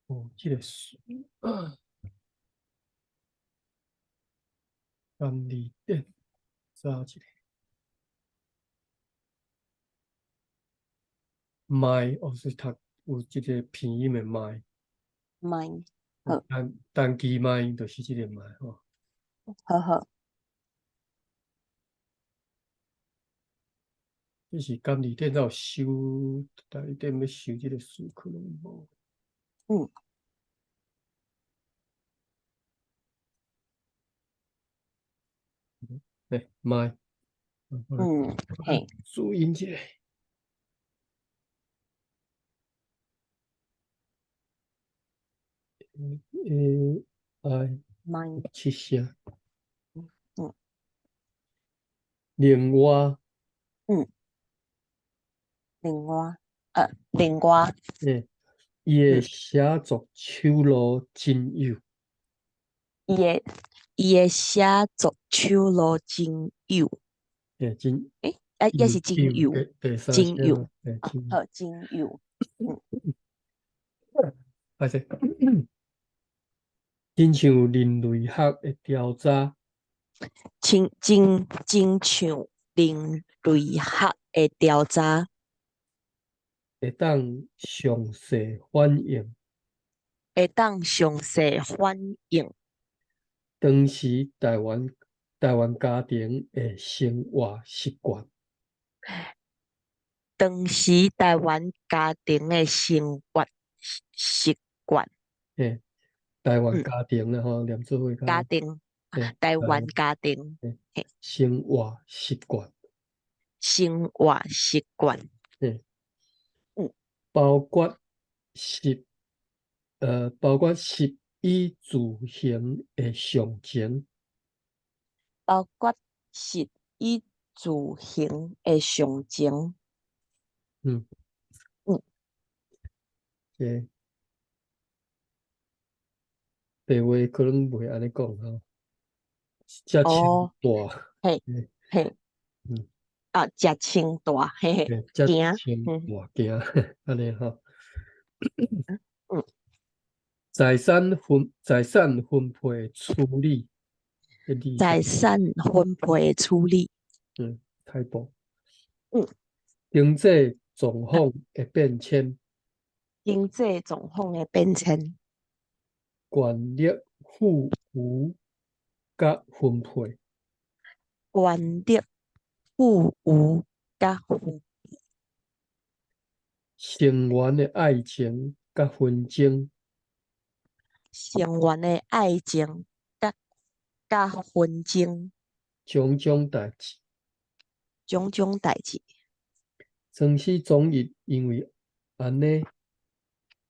哦，这个是甘利店，查一个麦，哦是读有这个拼音的麦，麦，好，单机麦就是这个麦吼。好好，这是甘利店有收，甘利店要收这个书可能无。嗯，来麦，我来嘿，注音一下。I 麦，七声，嗯另外，嗯，另外，伊的写作手路真有，伊的写作手路真有，真也是真有有，第三真有，声，真好，真有，嗯，还是真像人类学的调查，真像人类学的调查，会当详细反映会当详细反映当时台湾家庭的生活习惯。当时台湾家庭的生活习惯，诶，台湾嗯，家庭啦吼，念做伙家庭，台湾台湾家庭，诶嘿，生活习惯，生活习惯，诶，嗯，包括食包括食衣住行的象征，包括食衣住行的象征，嗯，嗯，诶，白话可能袂安尼讲吼，遮清哦，大，嘿，诶，嘿，嗯，食清大，嘿嘿，遮惊，清大件，安尼吼。嗯，财产分配处理的理想，财产分配的处理，太薄。嗯，经济状况的变迁，经济状况的变迁，权力富余甲分配，权力富有甲富成员的爱情甲纷争，成员的爱情甲纷争，种种代志。种种代志，曾史总义因为安尼，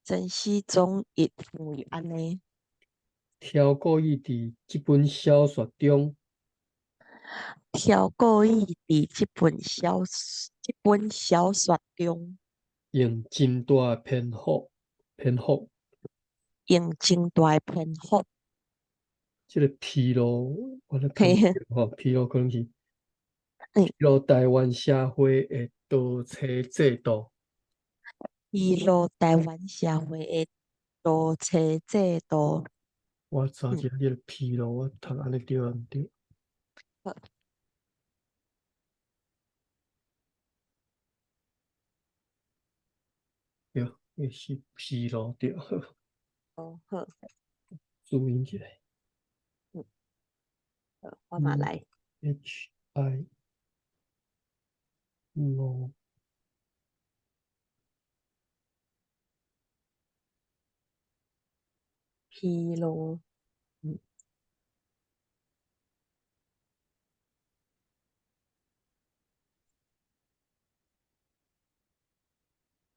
真是总因为安尼，挑故意伫即本小说中，超过伊伫即本小说中用真大的篇幅，用真大的篇幅，即个披露，我咧看嘿嘿，披露可能是嗯，披露台湾社会的多车制度。披露台湾社会的多车制度，我查一嗯，下你个披露，我读安尼对啊毋对？好，对，也是披露对，哦好，注意起来。嗯，好，我嘛嗯来，，HI 露披露，嗯，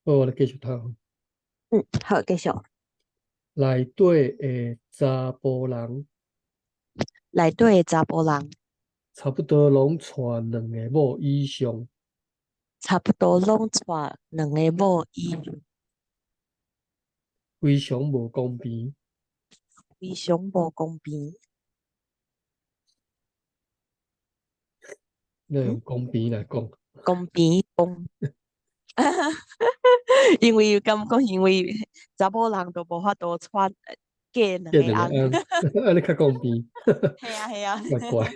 好，我来继续读。好，继续，内底的查甫人内底的查甫人差不多拢带两个某以上，差不多拢带两个某以上，非常无公平。非常无公平，要嗯，用公平来讲，公平公，因为感觉因为查某人都无法度娶嫁两变个翁。两个翁，安尼较公平，系啊系啊，怪怪。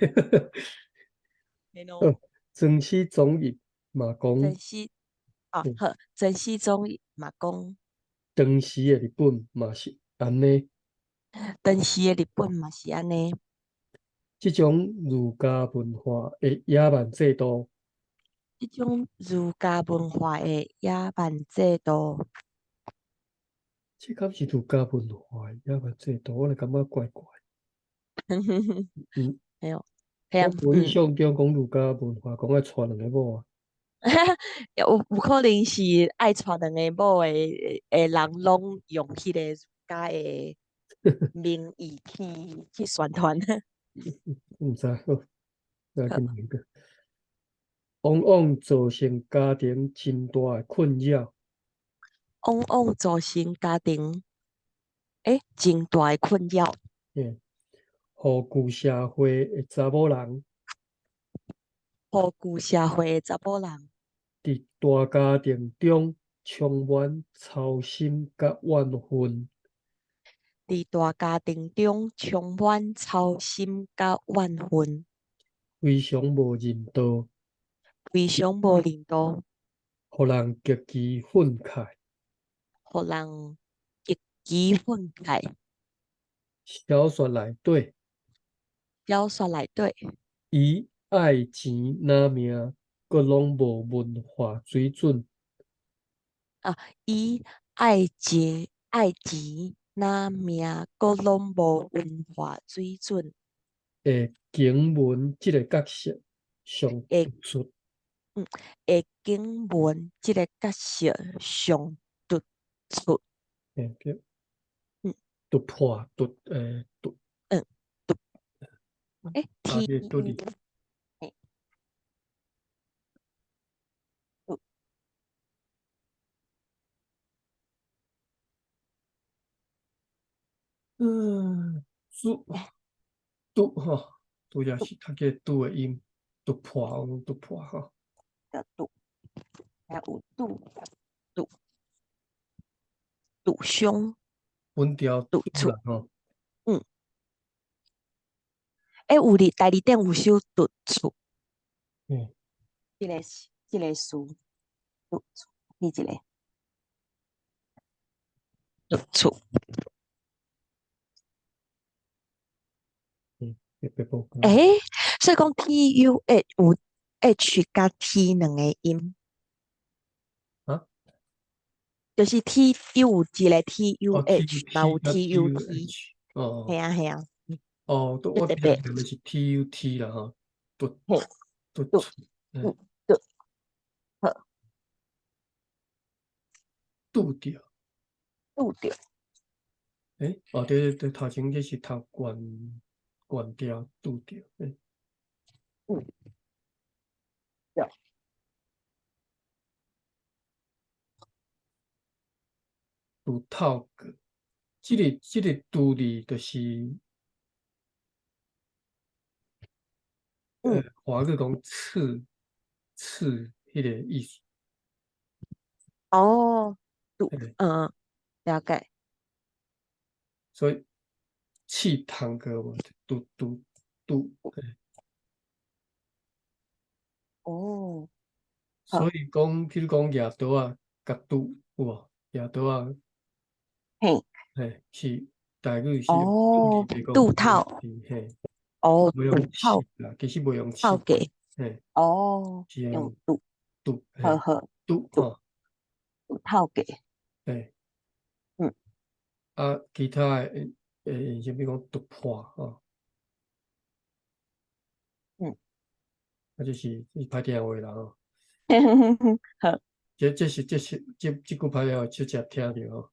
嘿咯，好，庄子总义嘛讲，珍惜啊，嗯，好，珍惜中嘛讲，当时的日本嘛是安尼，当时的日本嘛是安尼，这种儒家文化的野蛮制度，即种儒家文化的野蛮制度，这敢是儒家文化的野蛮制度，我就感觉怪怪。嗯，嘿哦，嘿啊，我无印象中讲儒家文化讲爱娶两个某啊，有可能是爱娶两个某的人拢用迄个儒家的名义去宣传。毋知哦，来去问个。往往造成家庭真大的困扰，往往造成家庭真大的困扰，嗯，互旧社会的查某人互旧社会的查某人伫大家庭中充满操心甲怨恨，伫大家庭中充满操心甲怨恨，非常无人道，非常无人道，互人极其愤慨。互人极其愤慨。小说内底，小说内底以爱钱拿命，阁拢无文化水准啊，以爱钱拿命，阁拢无文化水准的经文即个角色上突的出，经文即个角色上突出。叫嗯突破突嗯，啊，T 这独立。诶突嗯，拄吼，拄也突是读个拄的音，突破吼，的突，还有突突胸分条突出。拄啦吼，嗯，有哩，第二点有首突出，嗯，这个词突出，你这个突出。别报告所以讲 TUH 有 H 加 T 两个音，啊，就是 T 有一个 哦，T TUH，嘛 T 有 甲 T U TUT，H，哦系啊系啊，哦，都我听就特别，念的是 T U T 啦吼，突嘿，突突出，嗯，突突，好，拄着，突掉，哦对对对，头前这是读悬调拄着，嗯，对，拄透过，这个拄字就是嗯，华语讲迄个意思。哦，突，嘿了解，所以气汤哥嘛，拄，哦，好，所以讲，譬如讲夜刀啊，甲拄有无？夜刀啊，嘿，嘿，是大概是用拄字哦，来讲这个杜套，字，嘿，哦，袂用杜套，气啦，其实袂用气，套给，嘿，哦，是用用杜，拄，嘿，呵呵，杜，拄吼，杜套给，嘿，嗯啊，其他就比如讲突破吼，嗯，啊，就是歹听话啦吼，好，这句歹话就只听着吼。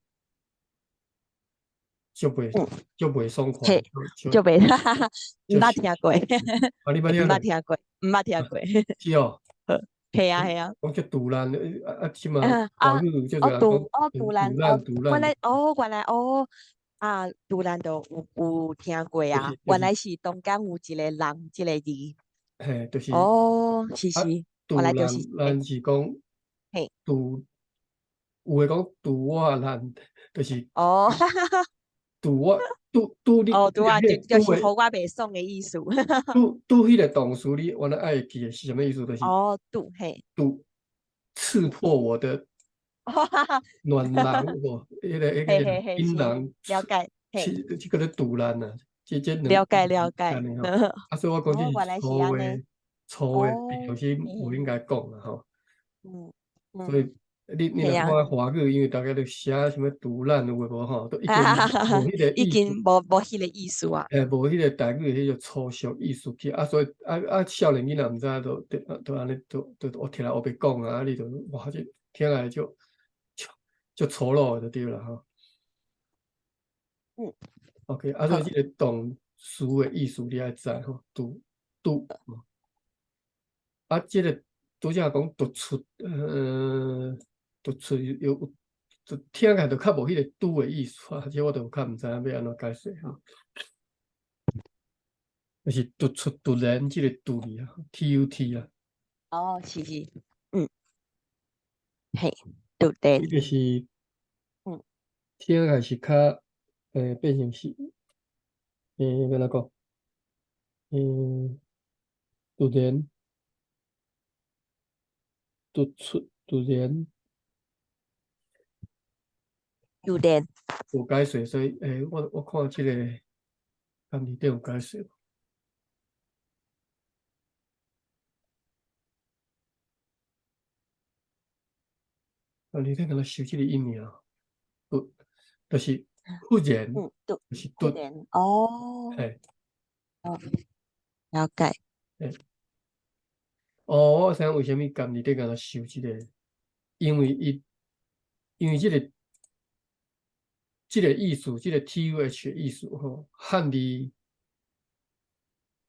足袂嗯，足袂爽快，嘿，就就袂，哈哈哈，毋捌就是听过，啊，你捌毋听过？捌听过，毋捌听啊过，是哦，好，系啊系啊，讲叫杜兰，即嘛啊啊，华语就这样讲，杜兰，杜兰，原来杜兰都有听过啊，就是，原来是中间有一个人这个字，嘿，就是哦，是啊，是，原来就是杜兰，诶，咱是讲嘿，杜有诶讲拄我烂，就是哦，拄我拄你哦，对啊，就迄个就是好我袂爽的意思。拄迄个动词，你原来爱记诶是啥物意思？就是哦，拄嘿，拄刺破我的暖囊，无迄个嘿嘿嘿，是槟榔了解，嘿，即个咧堵烂啊，这了解了解。安尼吼。啊，所以我讲这哦，是原来是安尼。粗话平哦，时无应嘿，该讲啦吼。嗯所以嗯，你若看嘿呀，华语，因为大家都写什么堵烂有诶无吼，都已经哈哈哈哈，无迄个已意思。经无迄个意思啊。无迄个台语诶迄个粗俗意思去，所以少年囡仔毋知都安尼我摕来学白讲啊，你哇这听来就粗鲁就对了吼。嗯，OK，所以好，即个动词诶意思你爱知吼，拄即个拄则讲突出就听起来就较无迄个拄诶意思啊，这我就较毋知影要安怎解释吼。就是突出突然即个突字啊，TUT 啊。哦，是是，嗯，嘿，对对，伊就是嗯，听起来是较变成是要哪讲？突然突出突然有点，有解释，所以我看即个讲字典有解释。讲字典敢若收即个音名，突就是忽然，对，就是突，有点，哦，嘿，哦，了解，嘿，我知影为虾米讲字典敢若收即个，因为因为即个意思，即个 TUH 的意思吼，汉字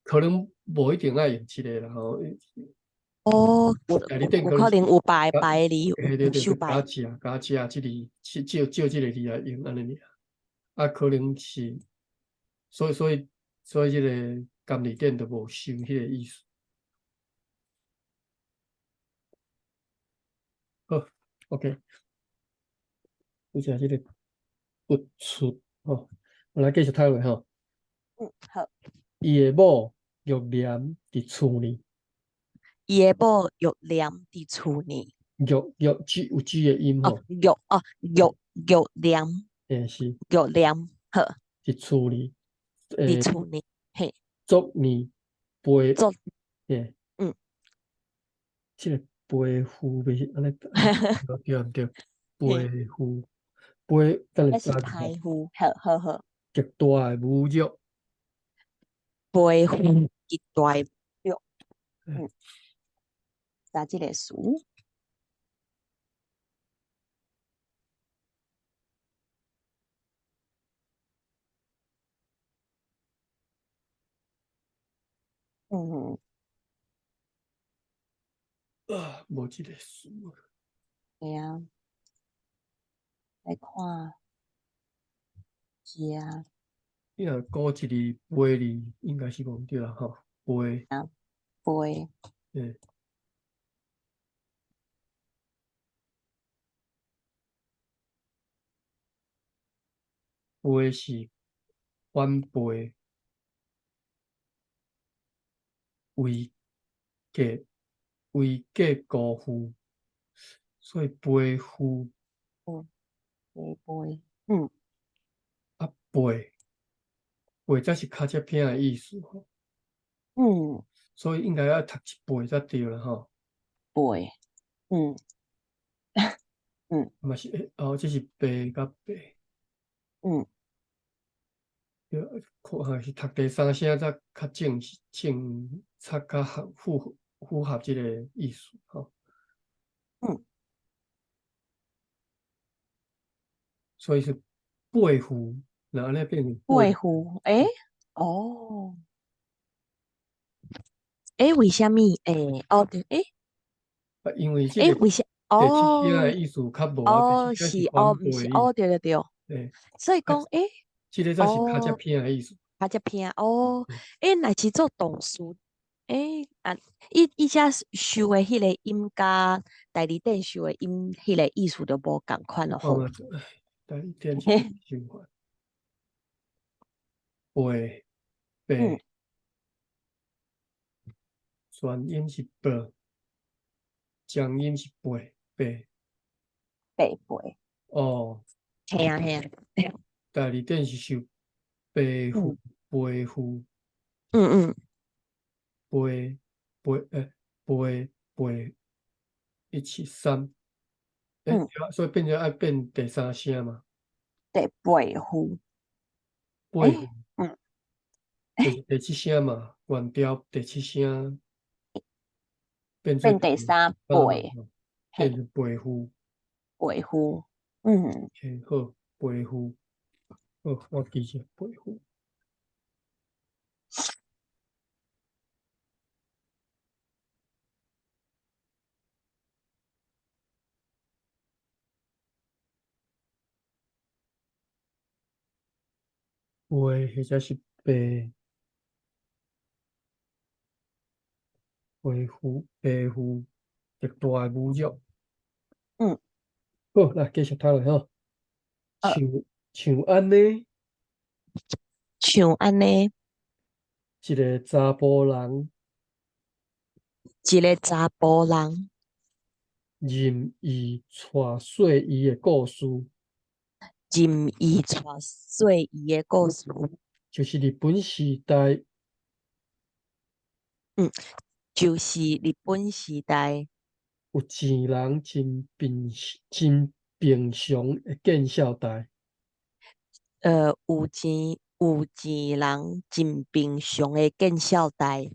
可能无一定爱用即个啦吼。哦，台字典可能是有可能有白甲白哩，有对对对，甲有秀白，即字，照即个字来用安尼尔。可能是，所以即个监字典都无收迄个意思。好，OK，有只即个突出吼，我来继续读落吼。好，伊的某玉莲伫厝呢，伊的某玉莲伫厝呢，玉有 G 的音哦，吼，玉莲，是玉莲，好，伫厝呢，诶，伫厝呢，嘿，昨年陪，做，诶，嗯，即个陪护袂是对毋对？嘿，陪护陪，等下那是加一下，排呼，好好好，极大的侮辱。陪呼一大玉，诶嗯，加这个词，嗯，无即个词。对啊，来看家你若古一字陪字，应该是无对啦吼，陪，陪诶，陪是反背，为嫁为嫁辜负，所以背负嗯，陪，嗯背才是骹只片的意思吼，嗯，所以应该要读一背才对啦吼。陪，嗯嗯嘛是这是白甲白，嗯，看是读第三声才较才较符合即个意思吼。嗯，所以是背负，然后呢变成背，陪呼，诶，哦，诶，为什么？诶，哦对，诶因为即诶，个为什？第七声的哦意思较无啊，第七哦，声是是哦，反背毋是哦，的意思。对对对，诶，所以啊，讲，诶，即个才是较只哦，片的意思。他只偏哦，嗯诶，乃是做动词，伊遮收的迄个音甲台语顶收的音，迄个意思就无共款咯吼。我嘛是，但一点是循环，背嗯，背，转音是背，降音是背背。背背，哦，嘿啊嘿啊，代理店是收背负嗯背负嗯嗯背背背173，对嗯，啊，所以变成爱变第三声嘛，对背负，背负嗯，就是第七声嘛，原调第七声变做变第三啊，背，嘿变成背负，背负，嗯，嘿，好，背负，好，我记住背负，背或者是背背负背负，极大的侮辱。嗯，好，来继续读落吼。呃，像像安尼，像安尼，一个查甫人一个查甫人任意带细伊的故事，任意带细伊的故事，就是日本时代嗯，就是日本时代，有钱人真平常的见笑台，有钱人真平常的见笑台，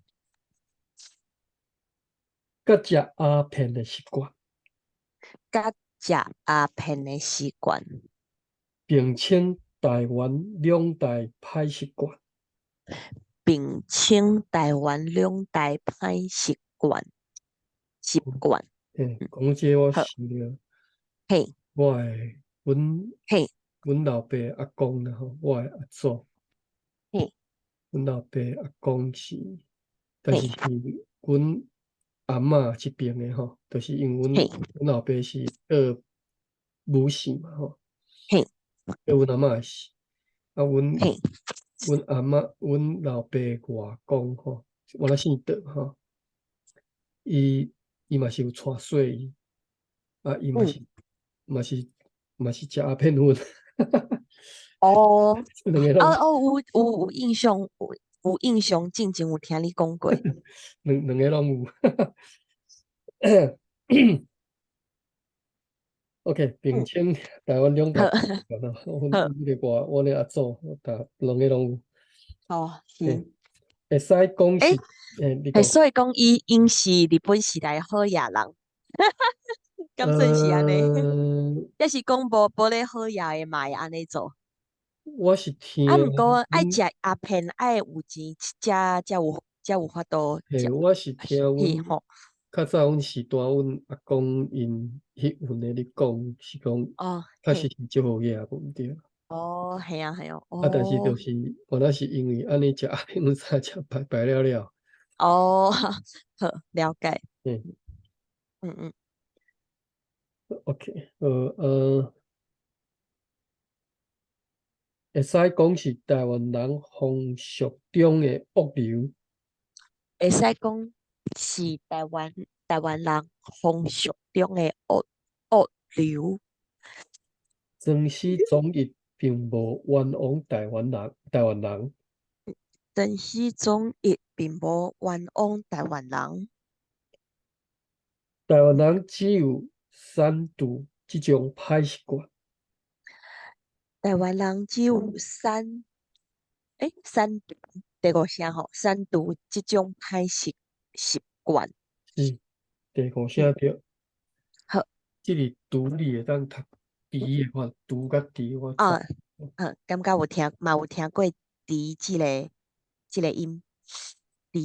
甲食鸦片的习惯，甲食鸦片的习惯，并称台湾两大歹习惯。并称台湾两大歹习惯。嘿，嗯，讲这我好，想了，嘿，我的嘿，阮老爸阿公然后我的阿祖。嘿，阮老爸阿公是，但是嘿，是阮阿嬷这边的吼，就是因为嘿，阮老爸是母姓嘛吼，嘿，阮阿嬷也是，啊嘿，阮阿嬷阮老爸外公吼，我那姓邓吼，伊伊嘛是有带细伊，啊伊嘛嗯，是嘛是嘛是食鸦片粉，哦，两个拢有印象，有印象，之前有听你讲过。两个拢有。OK，并嗯，称台湾两大好，报啦，好，阮个我咧阿祖，两个拢有，哦，诶，是，会使讲诶，是，你嘿，讲，所以讲因是日本时代好野人，敢算是安尼？也是讲无咧好野的嘛会安尼做。我是啊，听，毋过爱食阮，鸦片爱有钱，才有法度食。我是听阮嘿吼，较早阮时代，阮阿公因迄阵咧咧讲，是讲哦嘿，确实是足好个啊，无毋对。哦嘿啊嘿哦，啊，但是就哦是原来是因为安尼食鸦片，阮才食白了了，哦，好了解。嗯嗯嗯，，OK，会使讲是台湾人风俗中的恶流。会使讲是台湾人风俗中的恶流。曾史总义并无冤枉台湾人，陈希忠亦并无冤枉台湾人，台湾人只有散度这种歹习惯，台湾人只有三毒第五声吼，三毒即种歹习惯。是第五嗯，声着，好，这里独立会当读猪的话，猪甲猪我知，啊，感觉有听过即个音，猪，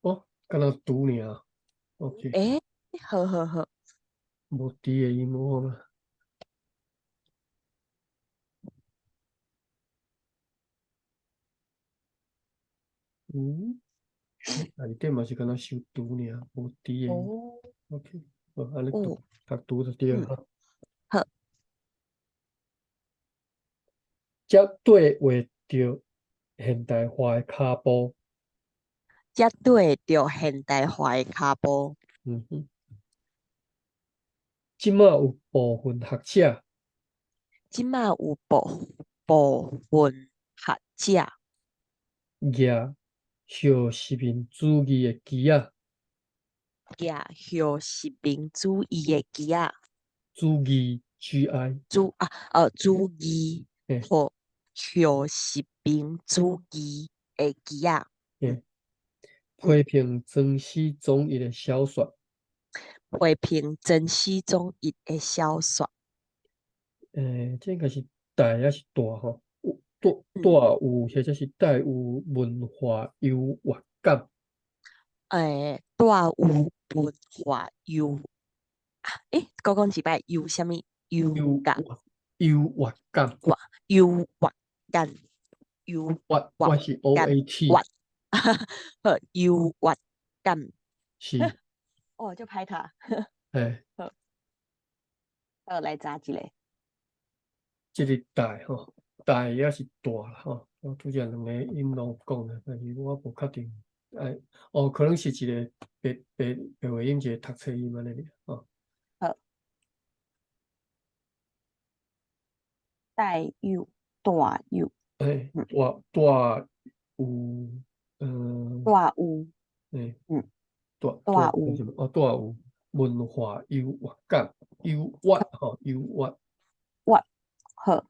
哦，敢若猪尔，OK，诶，好好好，无猪的音我嘛，嗯内底嘛是敢若修图尔，无字的。哦 OK，好，安尼哦，读图就对嗯，哈。好，才对画着现代化的骹步。才对着现代化的骹步。嗯哼，即马有部分学者即马有部分学者举小实民主义的旗仔，举学实民主义的旗仔，主义 GI，主义诶和学实民主义的旗仔，诶，嗯，批评曾史总一的小说。批评曾史总一的小说。这应该是大还是大吼？有大嗯，有或者是带有文化优越感。带有文化讲一摆有啥物优优感？优越感。优越感，优越我是 感，OAT，优越感。是哦，就拍他。诶，好，来查一个。这个大吼，大也是大啦吼。我拄则两个因拢有讲的，但是我无确定。可能是一个白话音，一个读册音安尼吼。好，带有大有，嗯，大有，嗯，大有，诶，嗯，大大有叫什么？大有文化优越感，优越吼，优越越，好，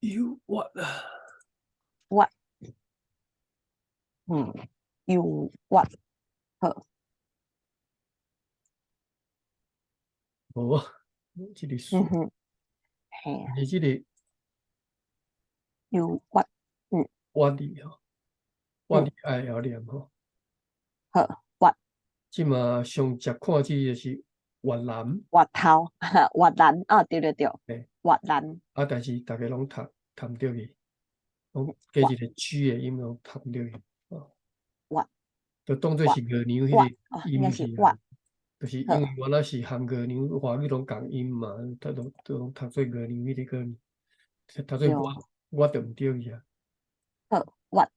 优越啊！越，嗯，优越，好，无啊，这个书，哼，嘿，你这个优越，嗯我理吼，我嗯，理爱晓念吼。好，越即嘛上常看即就是越南。越头，越南对对对，诶，越南，但是逐个拢读毋着去，拢加越一个 G 的音拢读毋着去。哦，越就当做越是月娘越，迄个应该音去啊。是越，就是因为好，原来是含月娘华语拢共音嘛，都拢读做月娘迄个歌，读做对，我读毋着去啊。好，越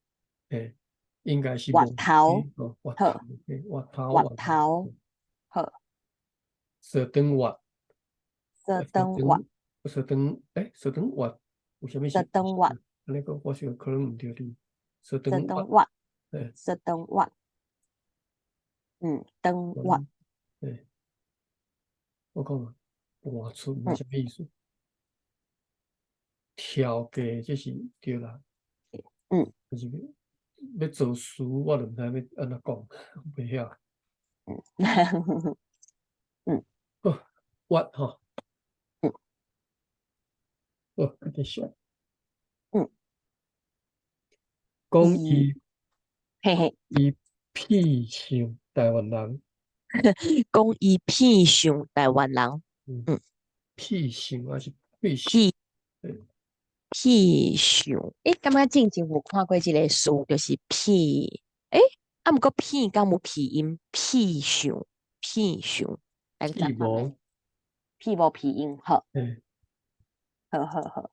诶，应该是越无头，越头，好，诶，越头越越头，好，蛇灯越，色蛇灯越，灯蛇灯越有啥物是？色灯越，安尼个我想可能毋对哩。蛇灯越，色灯越，诶，色灯越，灯越，诶，我讲啊，半出是嗯啥物意思？跳价这是对啦，嗯就是要做事，我就毋知要安怎讲，袂晓。嗯好，我吼，嗯好，继续嗯，讲伊伊嘿嘿，伊偏向台湾人。讲伊偏向台湾人，嗯，嗯，偏向还是偏向？偏诶，偏向，感觉之前有看过一个词，就是偏，诶，毋过偏敢有偏音，偏向，来个查看觅，屁无？偏无偏音，好，诶，好，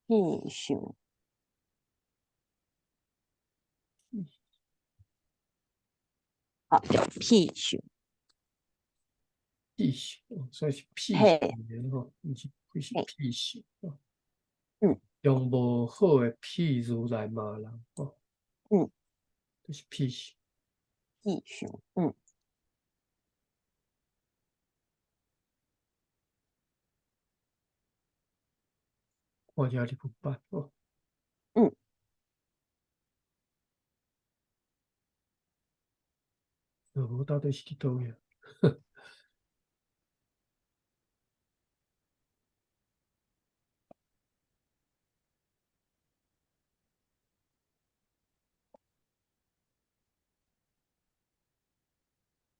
偏向，好，就偏向，屁向，所以是屁向嘿，的吼，毋是嘿，屁向吼。嗯用无好的譬如来骂人吼，嗯，就是屁向。偏向，看遮你不捌吼，嗯，无到底是伫倒位啊？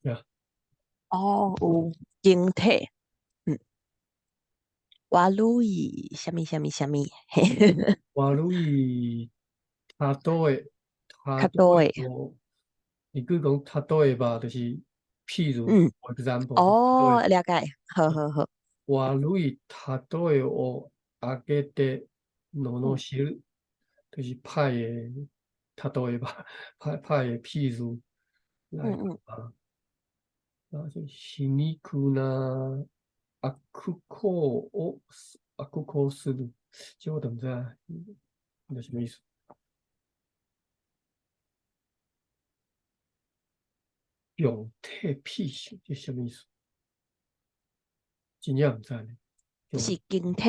呀，有形体，嗯，外语啥物，嘿，外语他倒的他较倒的多诶，哦，你cứ讲他倒的吧，就是譬如嗯， for example，他倒哦，的了解，好好好，话类他倒的哦，阿个的诺诺嗯西，就是派的他倒的吧，派的譬如来嗯，啊，那就西尼库那阿库科哦，阿库科斯鲁，这我怎么知道？那什么意思？用体屁性这什么意思？真正唔知呢。用就是经体，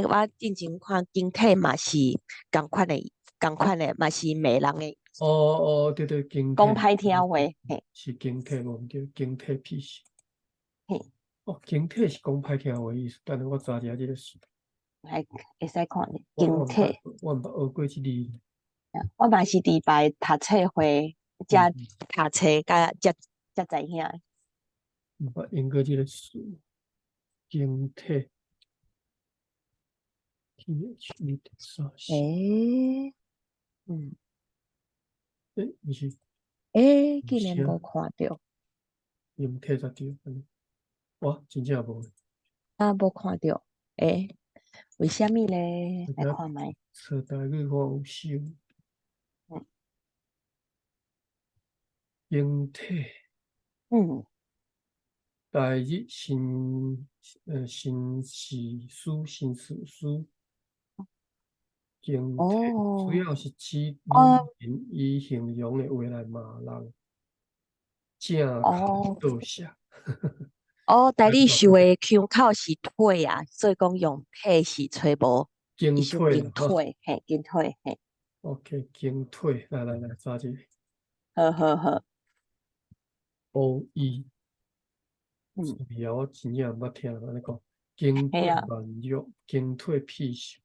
我进前看经体嘛是共款的嘛是骂人的，哦哦，对对，经体讲歹听话，嘿，是经体，我唔叫经体屁性。嘿，哦，经体是讲歹听话的意思，但是我查一下这个词，会使看的我我唔捌经体。我唔捌学过这字。我嘛是伫摆读册会，嗯，才读册才知影的。唔捌用过这个词，经体 THE 啥是？诶，嗯，诶，不是，诶，不竟然无是啊，看到，用体才对。哇，真正无，啊，无看到，诶，为虾米咧？我来看觅，册台语我有收，嗯经体。嗯，台日新史书、新史书，经体主哦要是指语哦言以形容的话来骂人，正口哦倒写。哦，台语想的腔口是腿啊，所以讲用体是吹无，伊是用经腿啦，哈经腿，嘿，经腿，嘿，，OK，经腿，来来来，抓这个 好好好，OE，嗯，字面我真正毋捌听，安尼讲，经腿嘿啊，慢肉，经腿屁手，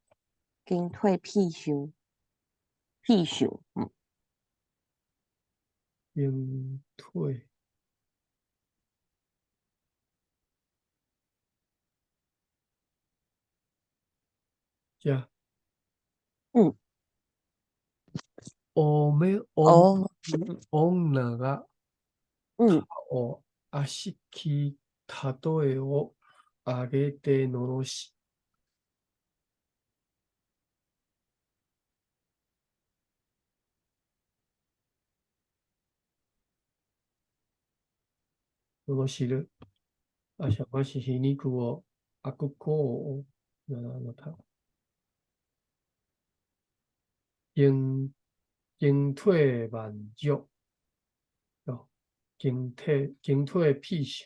经腿屁想，嗯，经腿呀，嗯，乌咩往哦，往哪个？嗯，を足き例えを挙げてのろし、のろしる。あしゃまし皮肉をあくこをなのた。进进退万脚哦，进退屁事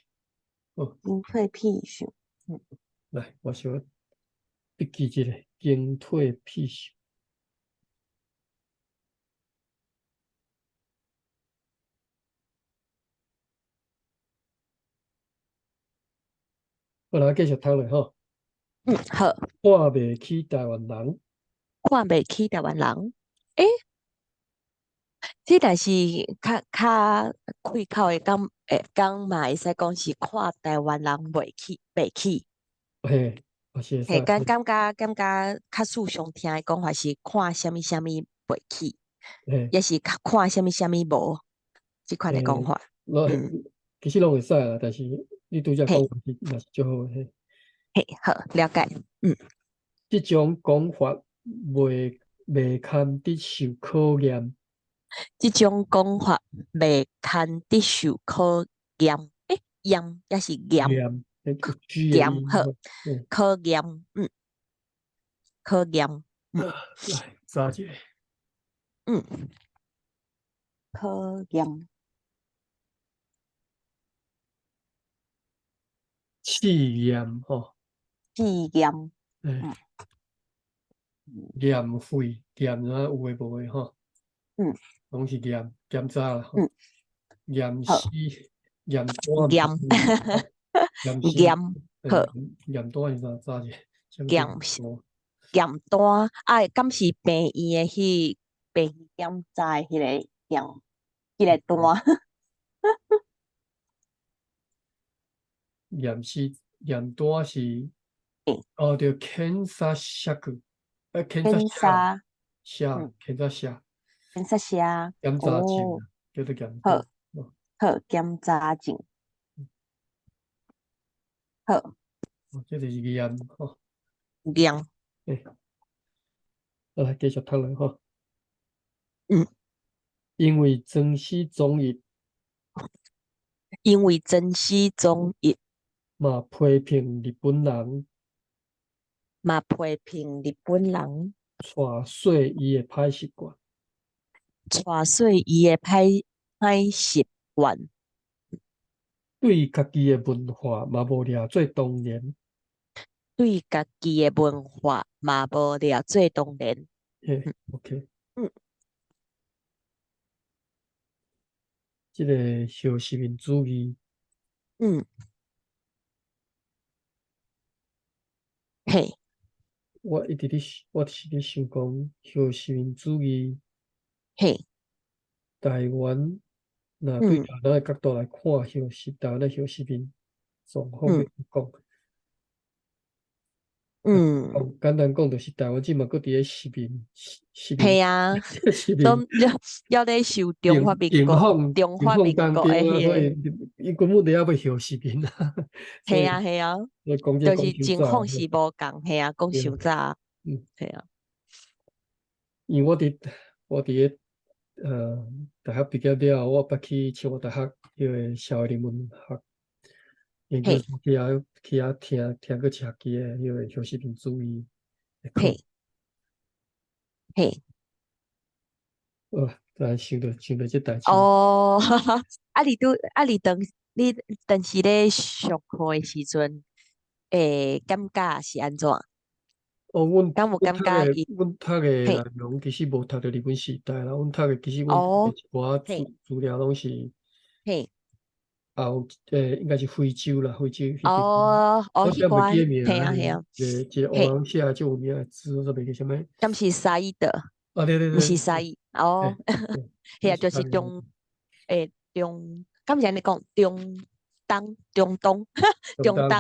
哦。经腿屁想，嗯。来，我小笔记一个进退屁事。我来继续读咧吼。嗯，好，看袂起台湾人，看袂起台湾人。诶，这但是较开口的讲嘛，会使讲是看台湾人袂起。嘿，我是会嘿，使，感觉较事上听的讲法是看什么袂起，嘿，也是看什么无，这款的讲诶，法。我嗯，其实拢会使啦，但是你拄则讲嘿，是嘛是最好诶。嘿，嘿，好，了解。嗯，这种讲法未堪得受考验，这种讲法袂堪得受考验。诶，验也是验有 G 的验，好，音吼。嗯，考验，嗯。考验，嗯来查一下，嗯，考验，试验吼，试验，诶，嗯验费验啊有诶无诶吼，嗯拢是检查啦吼，嗯，验尸好，验单毋是验，吼，验尸验，好，验单是啥？查一下，啥物叫验单？验单，啊，敢是病院的病院检查的迄个验，迄个单，验单是哦，对，检查室，检查检室啦，查，写，现在写，检查写。检查证哦，啊，叫做检好，查。哦，好，检查证。好，这就是验吼。验。诶，好来继续读来吼。嗯，因为珍惜总义，因为珍惜中医，嘛批评日本人嘛批评日本人带衰伊的歹习惯，带水伊的歹习惯，对家己的文化嘛无掠做当然。对家己的文化嘛无了做当然。嘿嗯，OK，嗯这个后实民主义，嗯，嘿，我是咧想讲，后实民主义嘿，台湾，若对嗯台湾的角度来看，台湾的后实民状况要嗯怎讲？嗯，简单讲，就是台湾即嘛，搁伫咧实民嘿啊，实都民要咧受中华警警民国，方警中华方当中民国的啊，所以迄个，伊根本就要后实民啊，所以嘿啊嘿啊，讲这就是讲伤早啊，情况是无共，嘿啊，讲对啊，伤早，嗯，嘿啊，因为我伫咧大学毕业了后，我捌去清华大学迄个社会人文学研究嘿所去遐听过一学期的迄个后实民主义的课，嘿嘿。咱想到这代志。哦，你当时咧上课的时阵，诶，感觉是安怎？哦，敢有感觉伊阮读的内嘿，容其实无读到日本时代啦，其实阮读的哦，一寡嘿，资料拢是嘿，应该是非洲啦，非洲迄边，哦，哦，我迄关，现在袂记个名啊，嘿啊，嘿啊，一个黑嘿，人写的就有名的字，我都袂记什么。敢是沙伊的，啊，对对毋是对对沙伊，哦，对对，嘿啊，那是就是他的敢是安尼讲，中东，中中当哈，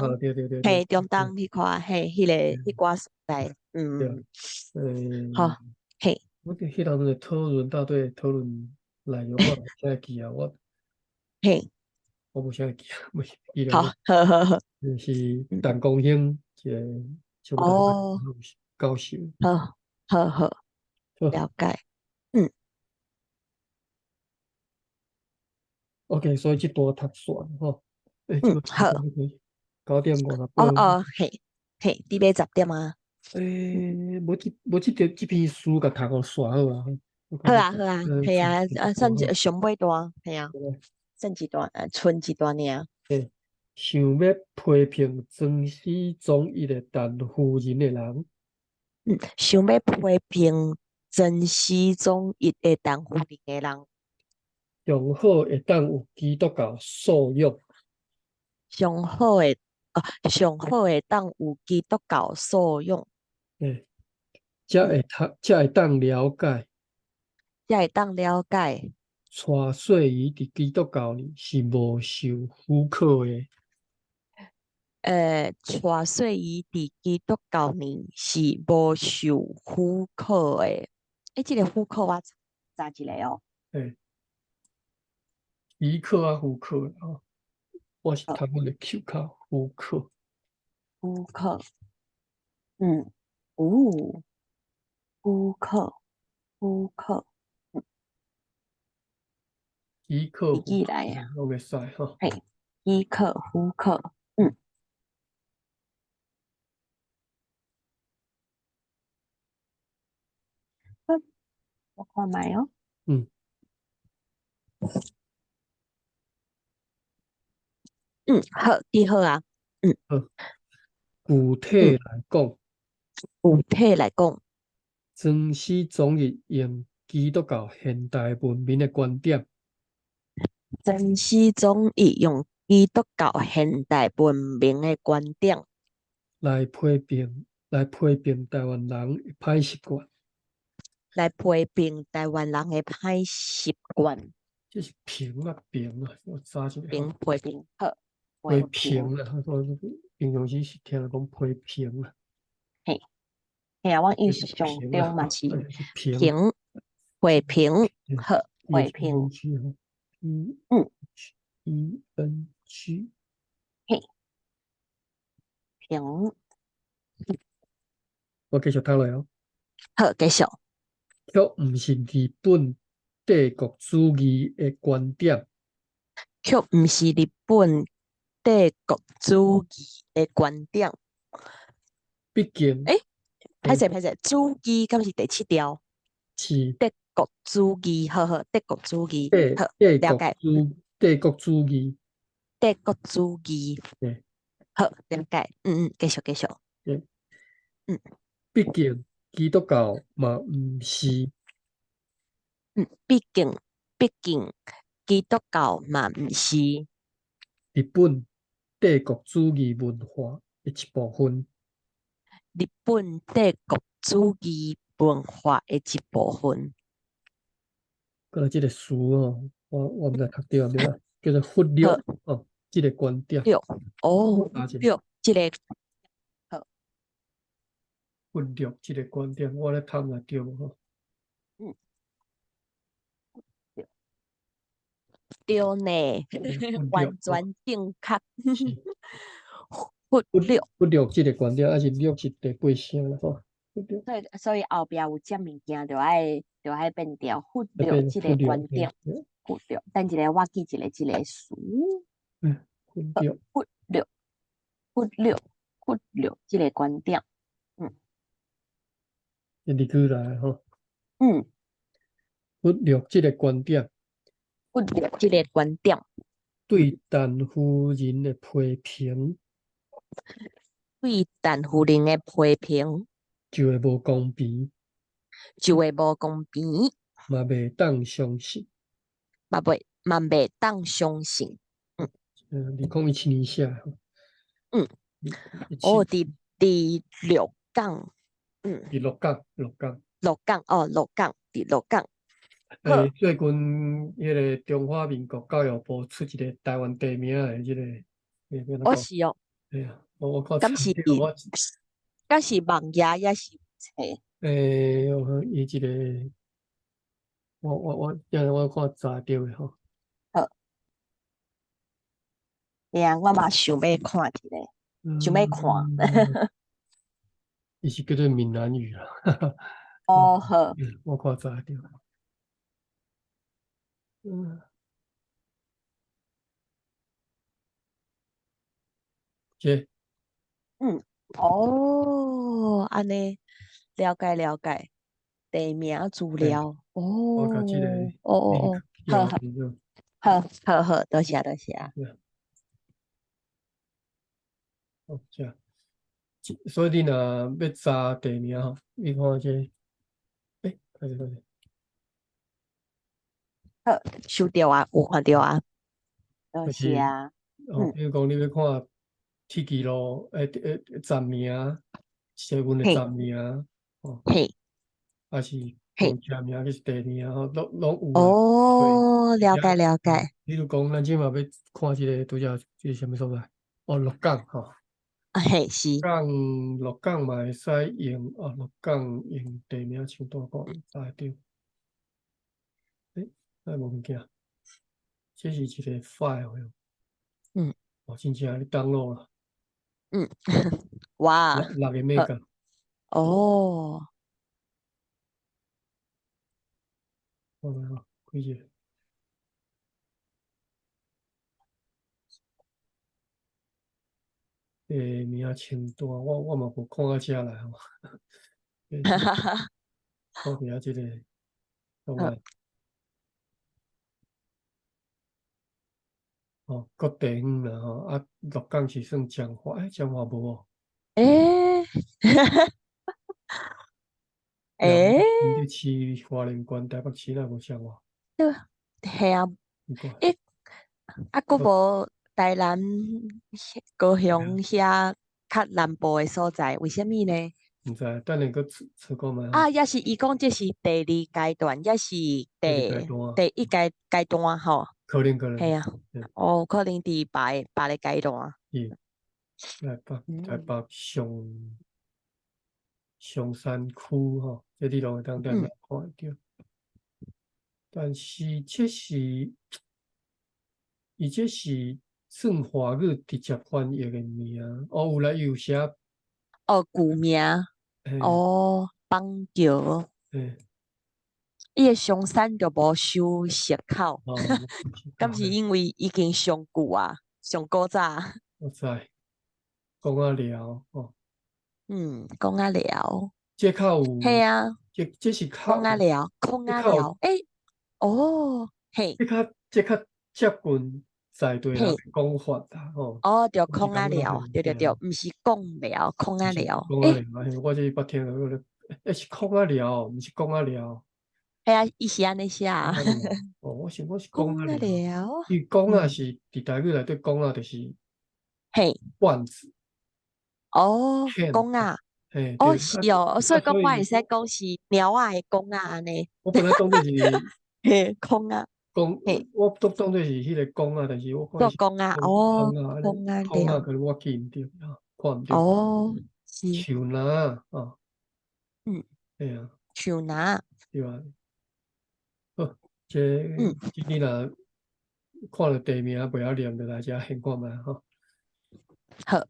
东，对对对对嘿，中对东迄块，嘿，迄对寡所在，对啊，嗯，嗯，好，嘿，我对迄当中的讨论到底讨论内容，我无啥会记啊，嘿，我无啥会记啊，袂记了好，咧。呵呵呵。就是嗯，陈光兴一个上大学哦，教授。好，好好，好了解。嗯，OK，所以这段读完吼，这嗯，个时好。间可以9:58。哦哦，嘿，嘿，你要10点啊？无这篇书甲读互煞好啊，我感觉好啊，好啊，嘿剩啊，啊，算一一段吼，上尾段，嘿啊，剩一段，剩一段尔。诶，想要批评曾氏综艺的陈夫人的人，嗯，想要批评珍惜中一的当夫人的人，上好会当有基督教素养，上好的，上好的当有基督教素养，诶，才嗯，会才会当了解。才会当了解，带细伊伫基督教里是无受苦考的，带细伊伫基督教呢是无受苦考的。这个苦考我查一下哦。诶，医科啊、妇科啊，我是读阮的 Q 考妇科，苦考，嗯，哦，苦考，苦考，医科、笔妇科记来呀，拢会使吼。嘿，医考，苦考，嗯，好，我看卖哦，嗯，好，记好啊，嗯好，具体嗯，来讲，具体来讲，曾氏总是用基督教现代文明的观点珍惜中医用基督教现代文明的观点来批评台湾人的歹习惯，来批评台湾人的歹习惯，这是评啊，我查一下吼，批评，好，批批评，评啦，我形容词是听人讲批评啊。嘿，嘿啊，我印是象平啊，中嘛是是平，平，回平，好，回平，去哈，P 嗯， E N G，嘿，平，我继续读落哦。好，继续。却毋是日本帝国主义的观点，却毋是日本帝国主义的观点。毕竟诶，歹诶势歹势，主义敢是第7条？是帝国主义，好好，帝国主义，帝好，帝国了解。帝国主义，帝国主义，诶好，了解。继续继续。诶，嗯毕竟基督教嘛毋是毕竟基督教嘛毋是日本帝国主义文化的一部分。日本帝国主义文化的一部分。过来这个词哦，我毋知读对毋对啊，叫做忽略好，哦，这个观点，六，哦，打一个六，这个好，忽略这个观点，我咧读下对无吼？嗯，对呢，忽略完哦，全正确。是忽略，忽略这个观点，还是略是第八声啦吼，忽略所以后壁有这物件就爱变掉，忽那略这个边忽略，观点，忽略。等一个我记一个词，忽略忽略，忽略，忽略这个观点。嗯日句来吼，嗯，忽略这个观点忽略这个观点，对陈夫人的批评对陈夫人的批评就会无公平，就会无公平，嘛袂当相信。嘛袂当相信。嗯2017年写的吼，嗯，一七哦，第六讲，嗯，第六讲。第六讲，好，最近迄个中华民国教育部出一个台湾地名的即个，要怎讲？我是哦，哎呀，我看敢是参照我，敢是网页也是册，伊一个，我看查到的吼，好，呀，我嘛想要看一下，想要看，伊是叫做闽南语啦，我哦，好，我看查到，嗯，这嗯，哦，安尼了解了解，地名资哎，料，我甲即个 link 好好叫做，好，多谢多谢。哦，这。所以你若要查地名吼，你看这，开始，好，收到啊，有看到啊，多就是谢啊。比如讲你要看铁骑路站名，西阮的嘿，站名，哦，嘿，还是嘿，公车名，还是地名吼，拢有啦。对，哦，了解了嗯，解，比如讲咱即嘛要看即个拄则即个什么所在？哦，鹿港吼，嘿，是，鹿港嘛会使用鹿港用地名像大个查会着。无物件，这是一个 file 嗯真正你登录啦，嗯，哇，6个 好，mega，哦，看下吼，几个？名称大，我嘛无看到遮来吼。哈哈哈，看一下即个档好，案，各地方啦吼，鹿港是算彰化，彰化无哦，诶，苗栗诶，新竹市、花莲县、台北市那无彰化，对，系啊，奇怪，诶，啊，佫无台南、高雄遐较南部诶所在，为什物呢？毋知，等下佫找看觅吼，啊，也是伊讲这是第二阶段，也是这个阶段第一阶段吼，可能，系啊，哦，可能第别个阶段，是台北嗯，上上山区吼，这你拢会当踮来看会到。但是这是，伊这是算华语直接翻译的名，哦，有啦，伊有写，哦，古名嘿，哦，邦桥，嘿，伊个上山就无修石口，哦，敢是因为已经上旧啊，上古早，我知，讲啊了，哦，讲啊了，这较有，嘿啊，这是讲啊了，讲这较有，啊了，诶，哦，嘿，这较接近在地人嘿，的讲法啦，吼，哦，着我是讲啊了，感觉嘿，嘿啊，对对对，毋是讲了，讲不是啊了，诶，讲啊了，嘿，我这捌听到迄个，是讲啊了，毋是讲啊了。嘿啊，伊是安尼写啊，讲啊了，哦，我想我是讲啊讲啊了，了，伊讲啊嗯，是伫台语内底讲啊，就是嘿，冠字哦，，can，讲啊。嘿，对，哦，是哦，所以讲所以我会使讲是猫仔的公仔安尼，我本来当作是嘿，公仔，讲，嘿，我都当作是迄个讲啊，但是我看伊是做公仔，讲哦，讲啊，安尼公仔讲啊，了，可能我记毋着啊，看毋着，哦，是，树林啊，嗯，嘿啊，树拿，对啊，好，这嗯，你若看了地名袂晓念，就来遮现看觅吼。好，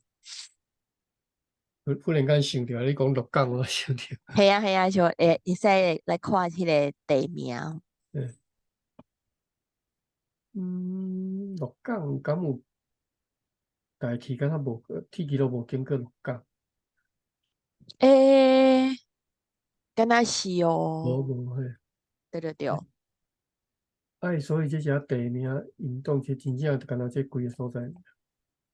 忽然间想着你讲鹿港，我想着，系啊系啊，就会使来看迄个地名，嗯。鹿港敢有家己敢若无铁骑都无经过鹿港，诶，敢若是哦，无嘿。对对对，所以这些地名运动其实真正就干那这几个所在，对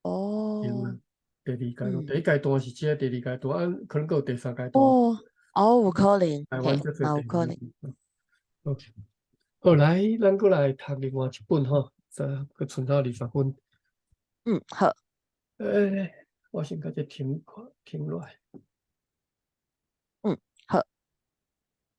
哦，啊。第二阶段，第嗯，一阶段是这，第二阶段可能还有第三阶段。哦，哦，有可能，嘿，台湾这做嘛有地名。可能，好，好来，咱过来读另外一本吼，再佮剩到20分。好，我先甲这停落来。